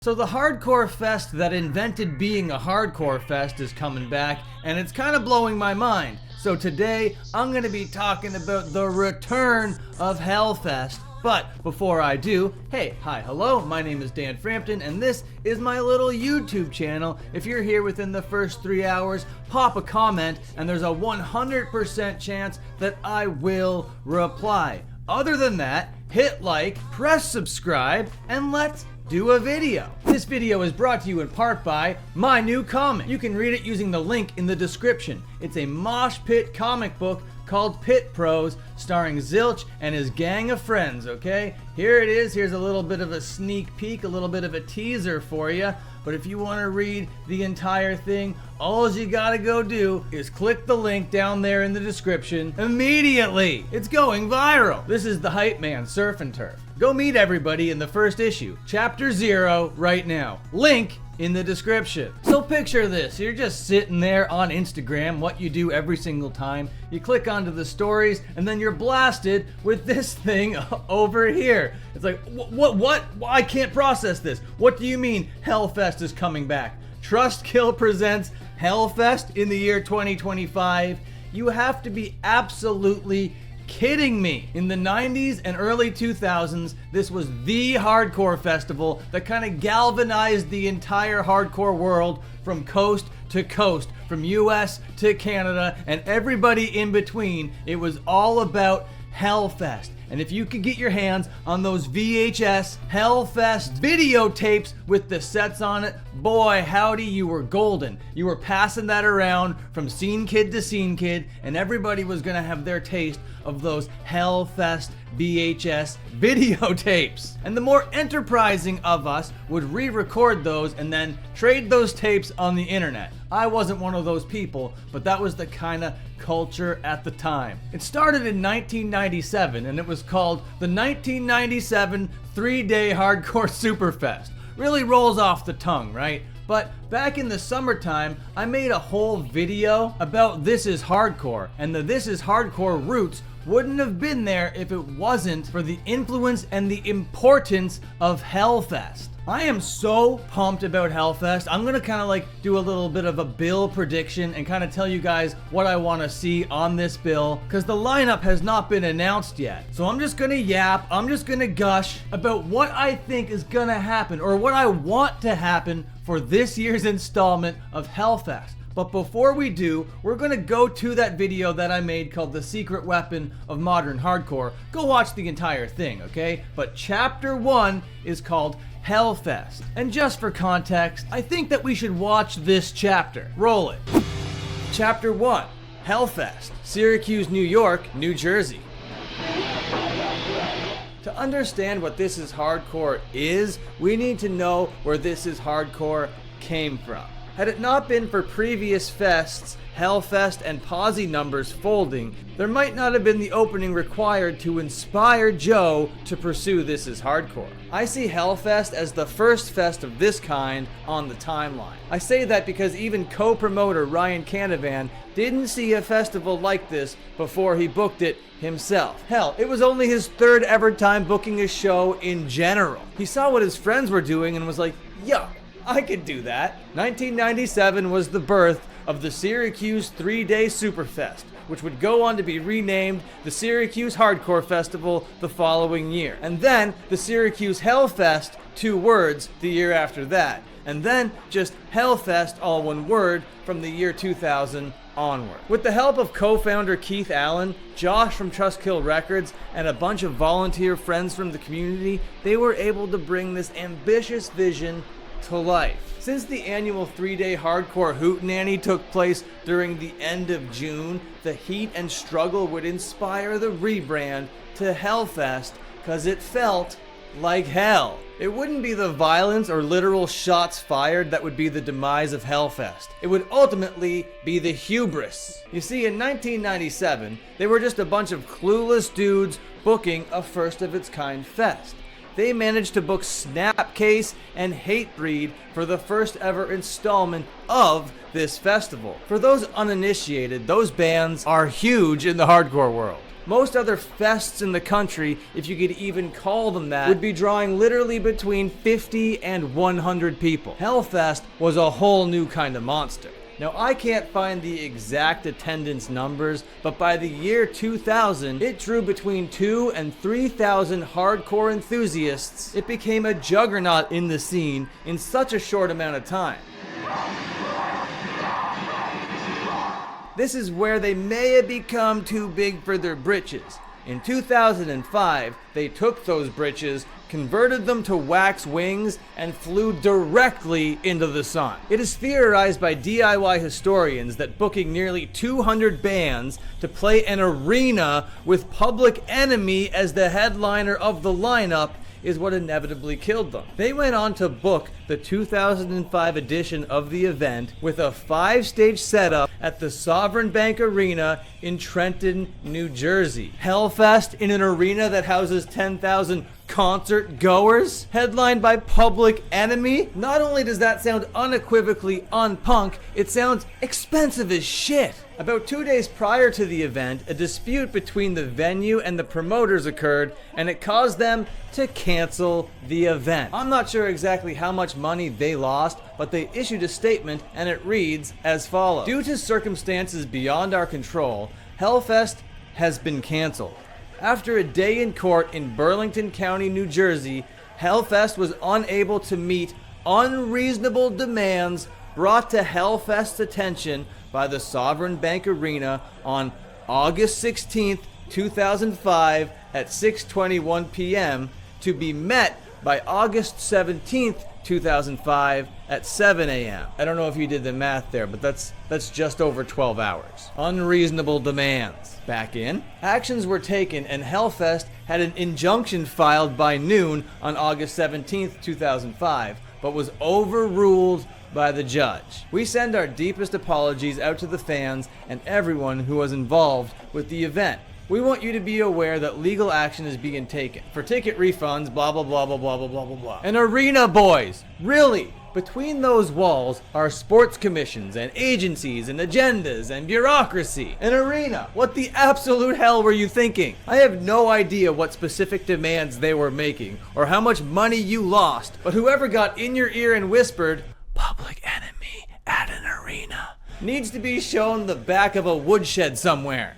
So the hardcore fest that invented being a hardcore fest is coming back, and it's kind of blowing my mind. So today, I'm going to be talking about the return of HELLFEST. But before I do, hey, hi, hello, my name is Dan Frampton, and this is my little YouTube channel. If you're here within the first 3 hours, pop a comment, and there's a 100% chance that I will reply. Other than that, hit like, press subscribe, and let's do a video. This video is brought to you in part by my new comic. You can read it using the link in the description. It's a mosh pit comic book called Pit Pros, starring Zilch and his gang of friends, okay? Here it is. Here's a little bit of a sneak peek, a little bit of a teaser for you. But if you want to read the entire thing, all you gotta go do is click the link down there in the description immediately. It's going viral. This is the Hype Man Surf and Turf. Go meet everybody in the first issue, chapter 0 right now. Link in the description. So picture this, you're just sitting there on Instagram, what you do every single time. You click onto the stories and then you're blasted with this thing over here. It's like, what? I can't process this. What do you mean HELLFEST is coming back? Trustkill presents HELLFEST in the year 2025. You have to be absolutely kidding me. In the 90s and early 2000s, this was the hardcore festival that kind of galvanized the entire hardcore world from coast to coast, from US to Canada, and everybody in between. It was all about HELLFEST. And if you could get your hands on those VHS HELLFEST videotapes with the sets on it, boy howdy, you were golden. You were passing that around from scene kid to scene kid, and everybody was gonna have their taste of those HELLFEST VHS videotapes. And the more enterprising of us would re-record those and then trade those tapes on the internet. I wasn't one of those people, but that was the kind of culture at the time. It started in 1997 and it was called the 1997 3-Day Hardcore Superfest. Really rolls off the tongue, right? But back in the summertime, I made a whole video about This Is Hardcore, and the This Is Hardcore roots wouldn't have been there if it wasn't for the influence and the importance of HELLFEST. I am so pumped about HELLFEST. I'm gonna kind of like do a little bit of a bill prediction and kind of tell you guys what I want to see on this bill, because the lineup has not been announced yet. So I'm just gonna yap, I'm just gonna gush about what I think is gonna happen, or what I want to happen for this year's installment of HELLFEST. But before we do, we're gonna go to that video that I made called The Secret Weapon of Modern Hardcore. Go watch the entire thing, okay? But chapter 1 is called HELLFEST. And just for context, I think that we should watch this chapter. Roll it. Chapter 1, HELLFEST, Syracuse, New York, New Jersey. To understand what This Is Hardcore is, we need to know where This Is Hardcore came from. Had it not been for previous fests, HELLFEST and posse numbers folding, there might not have been the opening required to inspire Joe to pursue This Is Hardcore. I see HELLFEST as the first fest of this kind on the timeline. I say that because even co-promoter Ryan Canavan didn't see a festival like this before he booked it himself. Hell, it was only his 3rd ever time booking a show in general. He saw what his friends were doing and was like, yo, I could do that. 1997 was the birth of the Syracuse 3-Day Superfest, which would go on to be renamed the Syracuse Hardcore Festival the following year. And then the Syracuse HELLFEST, 2 words, the year after that. And then just HELLFEST, all one word, from the year 2000 onward. With the help of co-founder Keith Allen, Josh from Trustkill Records, and a bunch of volunteer friends from the community, they were able to bring this ambitious vision to life. Since the annual 3-day hardcore hootenanny took place during the end of June, the heat and struggle would inspire the rebrand to HELLFEST, cause it felt like hell. It wouldn't be the violence or literal shots fired that would be the demise of HELLFEST. It would ultimately be the hubris. You see, in 1997, they were just a bunch of clueless dudes booking a first of its kind fest. They managed to book Snapcase and Hatebreed for the first ever installment of this festival. For those uninitiated, those bands are huge in the hardcore world. Most other fests in the country, if you could even call them that, would be drawing literally between 50 and 100 people. HELLFEST was a whole new kind of monster. Now, I can't find the exact attendance numbers, but by the year 2000, it drew between 2,000 and 3,000 hardcore enthusiasts. It became a juggernaut in the scene in such a short amount of time. This is where they may have become too big for their britches. In 2005, they took those britches, converted them to wax wings, and flew directly into the sun. It is theorized by DIY historians that booking nearly 200 bands to play an arena with Public Enemy as the headliner of the lineup is what inevitably killed them. They went on to book the 2005 edition of the event with a 5-stage setup at the Sovereign Bank Arena in Trenton, New Jersey. HELLFEST in an arena that houses 10,000 concert goers, headlined by Public Enemy. Not only does that sound unequivocally unpunk, it sounds expensive as shit. About 2 days prior to the event, a dispute between the venue and the promoters occurred, and it caused them to cancel the event. I'm not sure exactly how much money they lost, but they issued a statement, and it reads as follows. Due to circumstances beyond our control, HELLFEST has been canceled. After a day in court in Burlington County, New Jersey, HELLFEST was unable to meet unreasonable demands brought to HELLFEST's attention by the Sovereign Bank Arena on August 16th, 2005 at 6:21 p.m. to be met by August 17th, 2005 at 7 a.m. I don't know if you did the math there, but that's just over 12 hours. Unreasonable demands. Back in. Actions were taken and HELLFEST had an injunction filed by noon on August 17th, 2005, but was overruled by the judge. We send our deepest apologies out to the fans and everyone who was involved with the event. We want you to be aware that legal action is being taken for ticket refunds, blah, blah, blah, blah, blah, blah, blah, blah, blah. An arena, boys! Really? Between those walls are sports commissions and agencies and agendas and bureaucracy. An arena. What the absolute hell were you thinking? I have no idea what specific demands they were making or how much money you lost, but whoever got in your ear and whispered, Public Enemy at an arena, needs to be shown the back of a woodshed somewhere.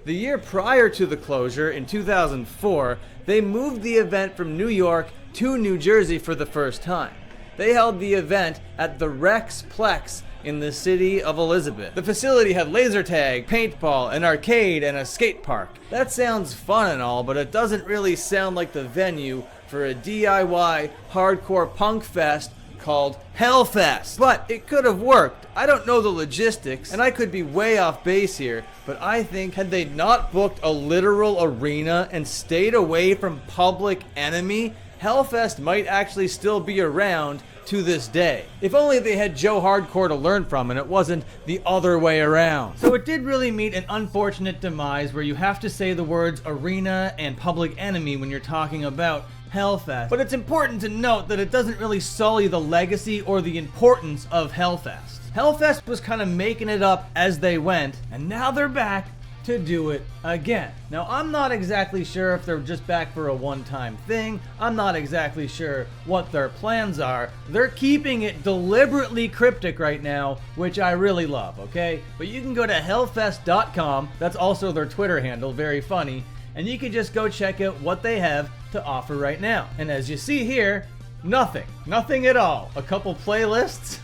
The year prior to the closure, in 2004, they moved the event from New York to New Jersey for the first time. They held the event at the Rexplex in the city of Elizabeth. The facility had laser tag, paintball, an arcade, and a skate park. That sounds fun and all, but it doesn't really sound like the venue for a DIY hardcore punk fest called HELLFEST. But it could have worked. I don't know the logistics, and I could be way off base here, but I think had they not booked a literal arena and stayed away from Public Enemy, HELLFEST might actually still be around to this day. If only they had Joe Hardcore to learn from and it wasn't the other way around. So it did really meet an unfortunate demise where you have to say the words arena and Public Enemy when you're talking about HELLFEST. But it's important to note that it doesn't really sully the legacy or the importance of HELLFEST. HELLFEST was kind of making it up as they went, and now they're back to do it again. Now, I'm not exactly sure if they're just back for a one-time thing. I'm not exactly sure what their plans are. They're keeping it deliberately cryptic right now, which I really love, okay? But you can go to hellfest.com. That's also their Twitter handle, very funny. And you can just go check out what they have to offer right now. And as you see here, nothing at all. A couple playlists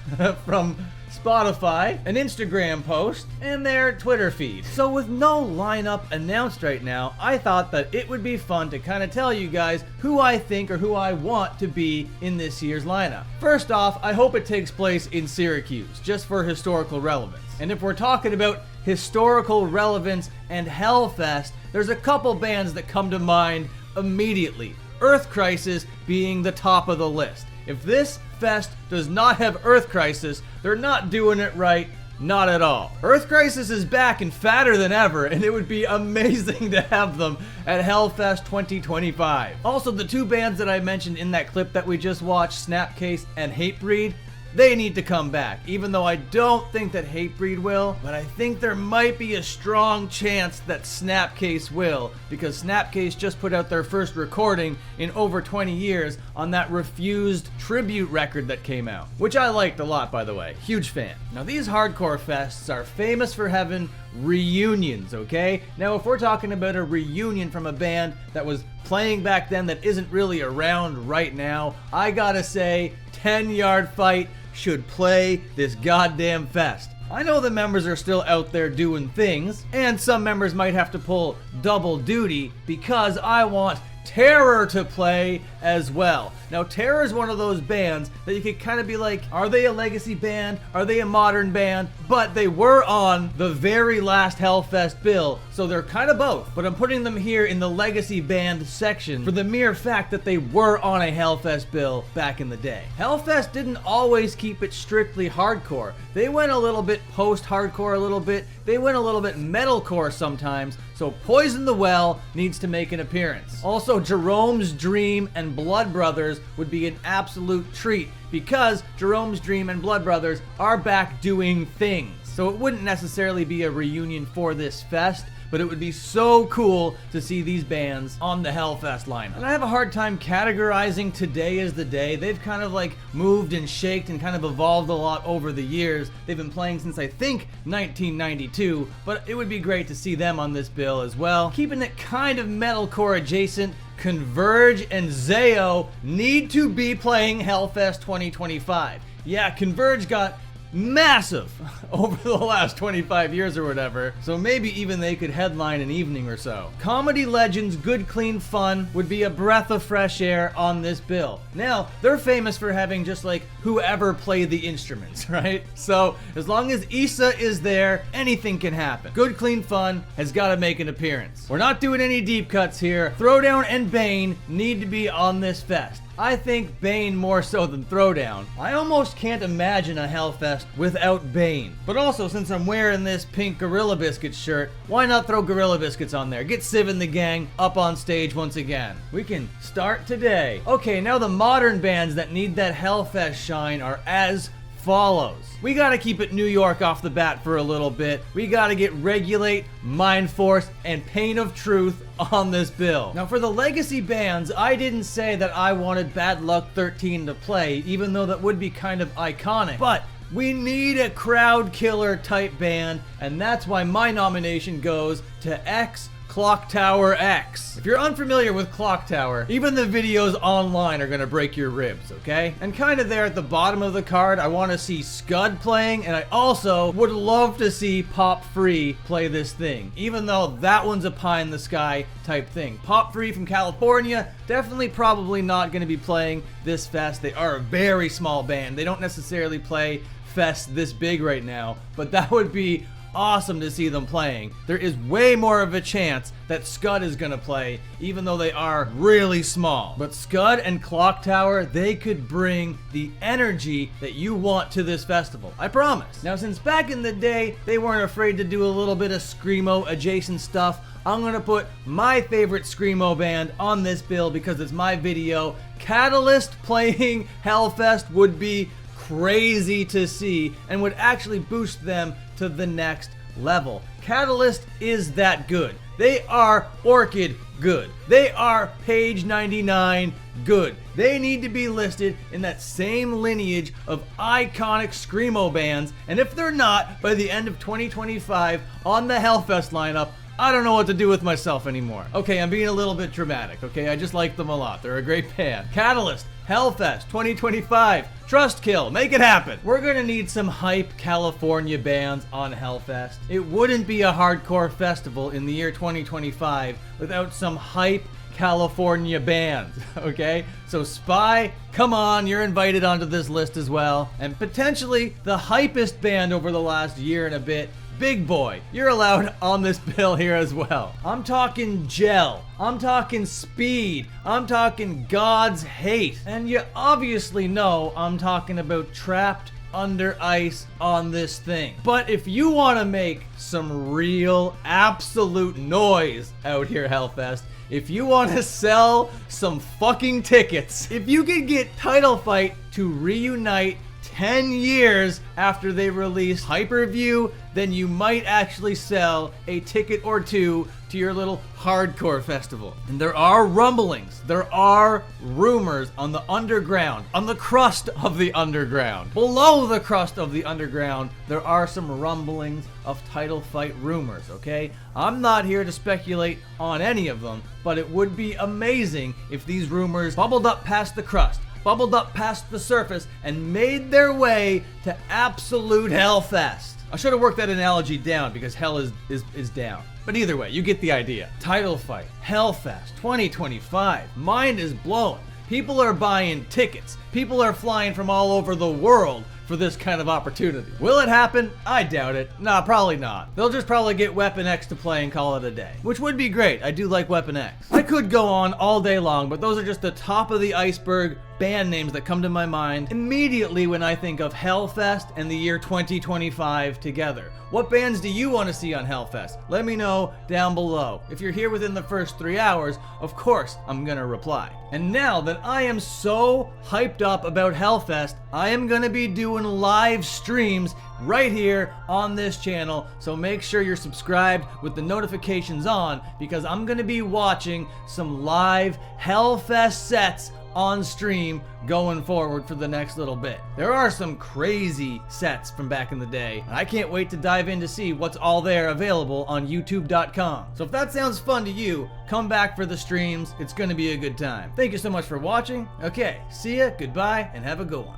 from Spotify, an Instagram post, and their Twitter feed. So with no lineup announced right now, I thought that it would be fun to kind of tell you guys who I think or who I want to be in this year's lineup. First off, I hope it takes place in Syracuse, just for historical relevance. And if we're talking about historical relevance and HELLFEST, there's a couple bands that come to mind immediately. Earth Crisis being the top of the list. If this fest does not have Earth Crisis, they're not doing it right, not at all. Earth Crisis is back and fatter than ever, and it would be amazing to have them at HELLFEST 2025. Also, the two bands that I mentioned in that clip that we just watched, Snapcase and Hatebreed, they need to come back. Even though I don't think that Hatebreed will, but I think there might be a strong chance that Snapcase will, because Snapcase just put out their first recording in over 20 years on that Refused tribute record that came out, which I liked a lot, by the way. Huge fan. Now, these hardcore fests are famous for having reunions, okay? Now, if we're talking about a reunion from a band that was playing back then that isn't really around right now, I gotta say, 10 Yard Fight should play this goddamn fest. I know the members are still out there doing things, and some members might have to pull double duty because I want Terror to play as well. Now, Terror is one of those bands that you could kind of be like, are they a legacy band? Are they a modern band? But they were on the very last HELLFEST bill, so they're kind of both. But I'm putting them here in the legacy band section for the mere fact that they were on a HELLFEST bill back in the day. HELLFEST didn't always keep it strictly hardcore. They went a little bit post-hardcore a little bit. They went a little bit metalcore sometimes, so Poison the Well needs to make an appearance. Also, Jerome's Dream and Blood Brothers would be an absolute treat because Jerome's Dream and Blood Brothers are back doing things. So it wouldn't necessarily be a reunion for this fest, but it would be so cool to see these bands on the HELLFEST lineup. And I have a hard time categorizing today as the day. They've kind of like moved and shaked and kind of evolved a lot over the years. They've been playing since I think 1992, but it would be great to see them on this bill as well. Keeping it kind of metalcore adjacent, Converge and Zayo need to be playing HELLFEST 2025. Yeah, Converge got massive over the last 25 years or whatever, so maybe even they could headline an evening or so. Comedy Legends Good Clean Fun would be a breath of fresh air on this bill. Now, they're famous for having just like whoever played the instruments, right? So as long as Issa is there, anything can happen. Good Clean Fun has got to make an appearance. We're not doing any deep cuts here. Throwdown and Bane need to be on this fest. I think Bane more so than Throwdown. I almost can't imagine a HELLFEST without Bane. But also, since I'm wearing this pink Gorilla Biscuits shirt, why not throw Gorilla Biscuits on there? Get Civ and the gang up on stage once again. We can start today. Okay, now the modern bands that need that HELLFEST shine are as follows. We gotta keep it New York off the bat for a little bit. We gotta get Regulate, Mind Force, and Pain of Truth on this bill. Now for the legacy bands, I didn't say that I wanted Bad Luck 13 to play, even though that would be kind of iconic. But we need a crowd killer type band, and that's why my nomination goes to X Clock Tower X. If you're unfamiliar with Clock Tower, even the videos online are gonna break your ribs, okay? And kind of there at the bottom of the card, I want to see Scud playing, and I also would love to see Pop Free play this thing, even though that one's a pie in the sky type thing. Pop Free from California, definitely probably not gonna be playing this fest. They are a very small band. They don't necessarily play fests this big right now, but that would be awesome to see them playing. There is way more of a chance that Scud is gonna play, even though they are really small. But Scud and Clock Tower, they could bring the energy that you want to this festival. I promise. Now, since back in the day, they weren't afraid to do a little bit of Screamo adjacent stuff, I'm gonna put my favorite Screamo band on this bill because it's my video. Catalyst playing HELLFEST would be crazy to see and would actually boost them to the next level. Catalyst is that good. They are Orchid good. They are Page 99 good. They need to be listed in that same lineage of iconic Screamo bands, and if they're not, by the end of 2025 on the HELLFEST lineup, I don't know what to do with myself anymore. Okay, I'm being a little bit dramatic, okay? I just like them a lot. They're a great band. Catalyst, HELLFEST 2025, Trustkill, make it happen. We're gonna need some hype California bands on HELLFEST. It wouldn't be a hardcore festival in the year 2025 without some hype California bands, okay? So Spy, come on, you're invited onto this list as well. And potentially the hypest band over the last year and a bit, Big Boy, you're allowed on this bill here as well. I'm talking Gel, I'm talking Speed, I'm talking God's Hate, and you obviously know I'm talking about Trapped Under Ice on this thing. But if you want to make some real absolute noise out here, HELLFEST, if you want to sell some fucking tickets, if you could get Title Fight to reunite 10 years after they release Hyper-View, then you might actually sell a ticket or two to your little hardcore festival. And there are rumblings, there are rumors on the underground, on the crust of the underground. Below the crust of the underground, there are some rumblings of title fight rumors, okay? I'm not here to speculate on any of them, but it would be amazing if these rumors bubbled up past the crust, bubbled up past the surface, and made their way to absolute HELLFEST. I should have worked that analogy down because hell is down. But either way, you get the idea. Title fight, HELLFEST 2025. Mind is blown. People are buying tickets. People are flying from all over the world for this kind of opportunity. Will it happen? I doubt it. Nah, probably not. They'll just probably get Weapon X to play and call it a day, which would be great. I do like Weapon X. I could go on all day long, but those are just the top of the iceberg band names that come to my mind immediately when I think of HELLFEST and the year 2025 together. What bands do you want to see on HELLFEST? Let me know down below. If you're here within the first 3 hours, of course I'm gonna reply. And now that I am so hyped up about HELLFEST, I am gonna be doing live streams right here on this channel, so make sure you're subscribed with the notifications on, because I'm gonna be watching some live HELLFEST sets on stream going forward for the next little bit. There are some crazy sets from back in the day, and I can't wait to dive in to see what's all there available on youtube.com. So if that sounds fun to you, come back for the streams. It's gonna be a good time. Thank you so much for watching. Okay, see ya, goodbye, and have a good one.